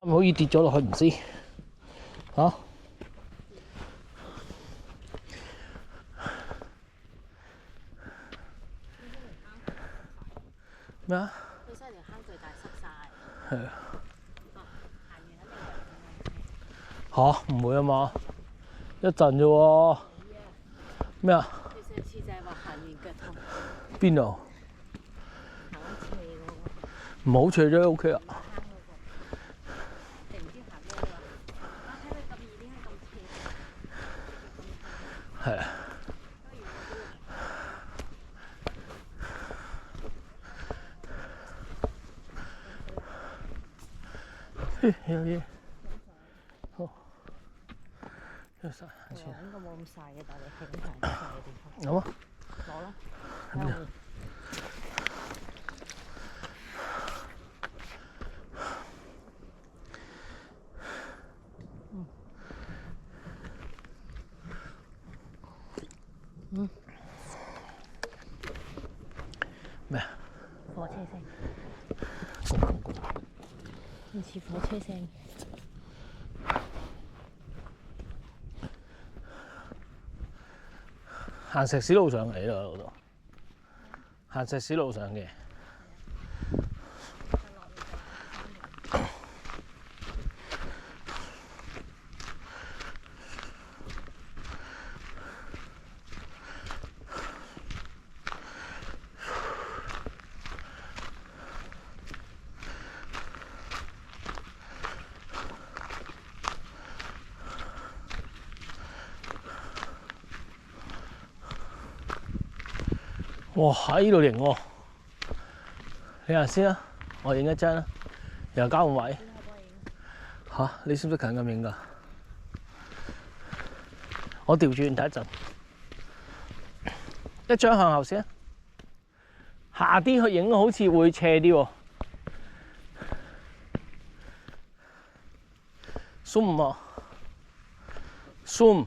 可以跌咗落去唔知嚇？咩啊？佢西條坑最大濕晒。係啊。行完肯定嚇唔會啊嘛？一陣啫喎。咩啊？佢上次就係話行完腳痛。邊度？行得斜咯。唔好斜啫 ，OK 啊。定唔知行咩啦？啊！睇佢咁易，點解咁斜？係啊。有嘢。好。有晒。應該冇咁曬嘅，但係你係咁行晒嘅地方。有啊。攞啦。喺邊啊？咩啊？火車聲。公。唔似火車聲。行石屎路上嚟啦，嗰度。行石屎路上嘅。哇！喺呢度影喎，你行先啊，我影一張啦，又交換位。嚇！你識唔識近咁影㗎？我調轉睇一陣，一張向後先，下啲去影好似會斜啲喎。zoom 啊，zoom。